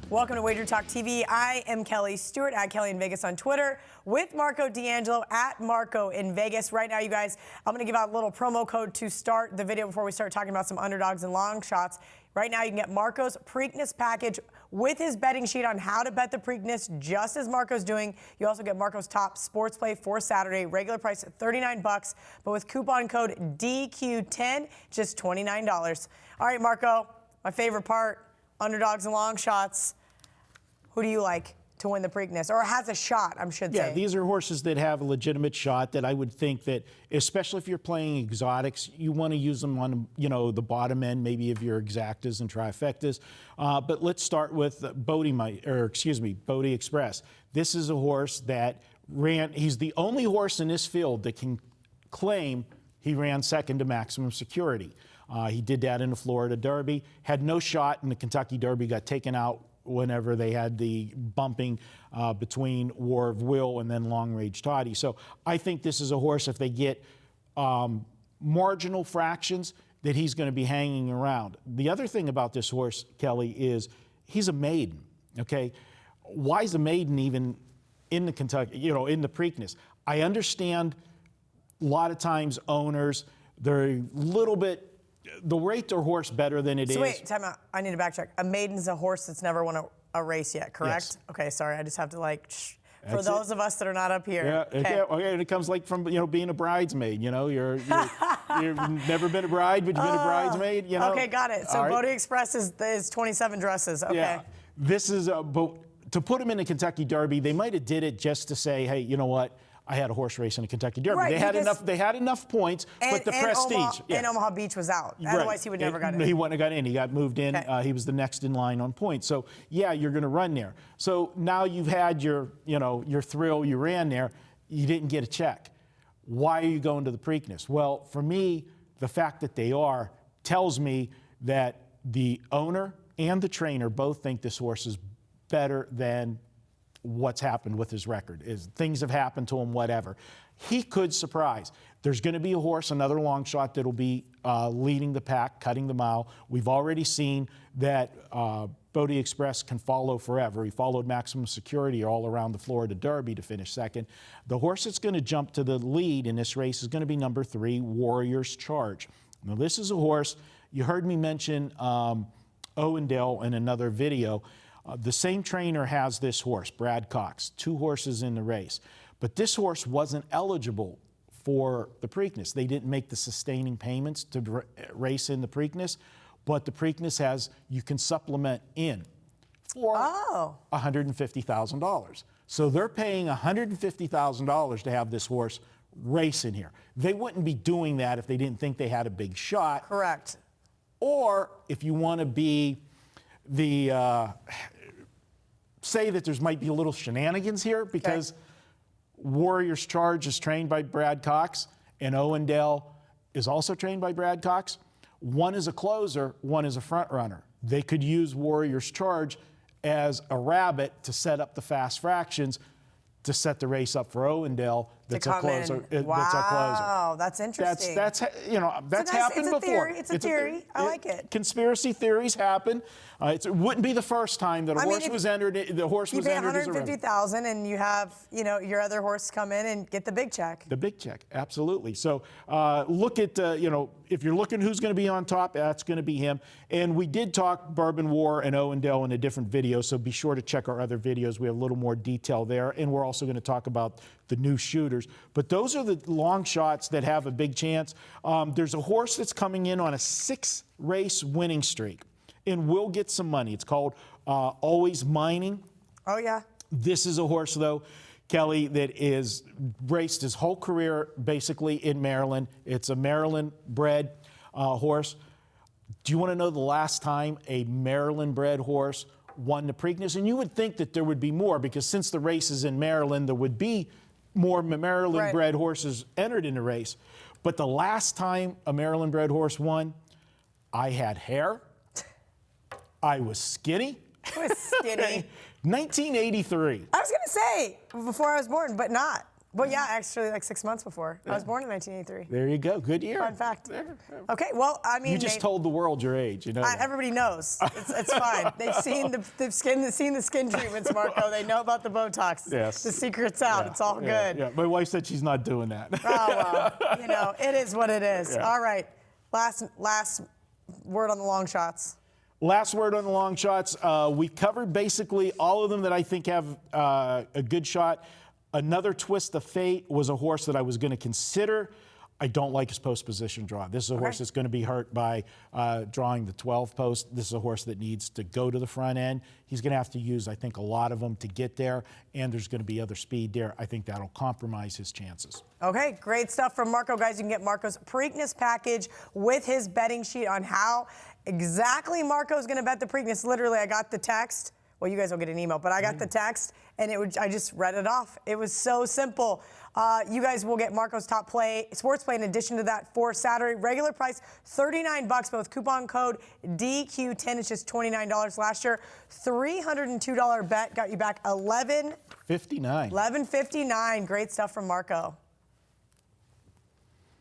Welcome to WagerTalk TV. I am Kelly Stewart at Kelly in Vegas on Twitter with Marco D'Angelo at Marco in Vegas. Right now, you guys, I'm going to give out a little promo code to start the video before we start talking about some underdogs and long shots. Right now, you can get Marco's Preakness package with his betting sheet on how to bet the Preakness, just as Marco's doing. You also get Marco's top sports play for Saturday, regular price at $39, but with coupon code DQ10, just $29. All right, Marco, my favorite part, underdogs and long shots. Who do you like to win the Preakness, or has a shot, I should say? Yeah, these are horses that have a legitimate shot that I would think that, especially if you're playing exotics, you want to use them on, the bottom end, maybe of your Exactas and Trifectas. But let's start with Bodie Express. This is a horse that he's the only horse in this field that can claim he ran second to maximum security. He did that in the Florida Derby, had no shot in the Kentucky Derby, got taken out whenever they had the bumping between War of Will and then Long Range Toddy. So I think this is a horse, if they get marginal fractions, that he's going to be hanging around. The other thing about this horse, Kelly, is he's a maiden, okay? Why is a maiden even in the Kentucky, in the Preakness? I understand a lot of times owners, they're a little bit, they'll rate their horse better than it is. So wait, time out. I need to backtrack. A maiden's a horse that's never won a race yet, correct? Yes. Okay, sorry. I just have to for those of us that are not up here. Yeah, okay. And it comes from being a bridesmaid. You've never been a bride, but you've been a bridesmaid. Okay, got it. So Bodie Express is 27 dresses. Okay. Yeah, this is but to put him in the Kentucky Derby, they might have did it just to say, hey, you know what? I had a horse race in a Kentucky Derby. Right, they had enough points, but the prestige. And Omaha Beach was out. Otherwise, he would never got in. He wouldn't have got in. He got moved in. Okay. He was the next in line on points. So yeah, you're going to run there. So now you've had your thrill. You ran there. You didn't get a check. Why are you going to the Preakness? Well, for me, the fact that they are tells me that the owner and the trainer both think this horse is better than what's happened with his record. Things have happened to him, whatever. He could surprise. There's going to be a horse, another long shot, that'll be leading the pack, cutting the mile. We've already seen that Bodie Express can follow forever. He followed maximum security all around the Florida Derby to finish second. The horse that's going to jump to the lead in this race is going to be number 3, Warrior's Charge. Now, this is a horse, you heard me mention Owendale in another video. The same trainer has this horse, Brad Cox, 2 horses in the race. But this horse wasn't eligible for the Preakness. They didn't make the sustaining payments to race in the Preakness, but the Preakness you can supplement in for $150,000. So they're paying $150,000 to have this horse race in here. They wouldn't be doing that if they didn't think they had a big shot. Correct. Or if you want to be say that there's might be a little shenanigans here, because Warrior's Charge is trained by Brad Cox and Owendale is also trained by Brad Cox. One is a closer, one is a front runner. They could use Warrior's Charge as a rabbit to set up the fast fractions to set the race up for Owendale. That's a closer. Wow, that's interesting. That's happened before. It's a theory. I like it. Conspiracy theories happen. It wouldn't be the first time that a horse was entered. The horse was entered as a rabbit. You pay $150,000 and you have your other horse come in and get the big check. The big check, absolutely. So look at if you're looking who's going to be on top, that's going to be him. And we did talk Bourbon War and Owendale in a different video, so be sure to check our other videos. We have a little more detail there, and we're also going to talk about the new shooters. But those are the long shots that have a big chance. There's a horse that's coming in on a 6-race winning streak and will get some money. It's called Always Mining. Oh, yeah. This is a horse, though, Kelly, that is raced his whole career basically in Maryland. It's a Maryland-bred horse. Do you want to know the last time a Maryland-bred horse won the Preakness? And you would think that there would be more, because since the race is in Maryland, there would be more Maryland-bred horses entered in the race. But the last time a Maryland-bred horse won, I had hair, I was skinny. I was skinny. 1983. I was going to say, before I was born, but not. Well, yeah, actually, like 6 months before. I was born in 1983. There you go. Good year. Fun fact. Okay, well, I mean, You just told the world your age. You know. Everybody knows. It's fine. They've seen the skin treatments, Marco. They know about the Botox. Yes. The secret's out. Yeah. It's all good. Yeah. My wife said she's not doing that. Oh well, you know, it is what it is. Yeah. All right. Last word on the long shots. Last word on the long shots. We covered basically all of them that I think have a good shot. Another twist of fate was a horse that I was going to consider. I don't like his post position draw. This is a horse that's going to be hurt by drawing the 12 post. This is a horse that needs to go to the front end. He's going to have to use, I think, a lot of them to get there, and there's going to be other speed there. I think that'll compromise his chances. Okay, great stuff from Marco. Guys, you can get Marco's Preakness package with his betting sheet on how exactly Marco's going to bet the Preakness. Literally, I got the text. Well, you guys will get an email, but I got the text, and I just read it off. It was so simple. You guys will get Marco's top sports play in addition to that for Saturday. Regular price, $39, but with coupon code DQ10, it's just $29 last year. $302 bet got you back $11.59. $11.59. $11.59. Great stuff from Marco.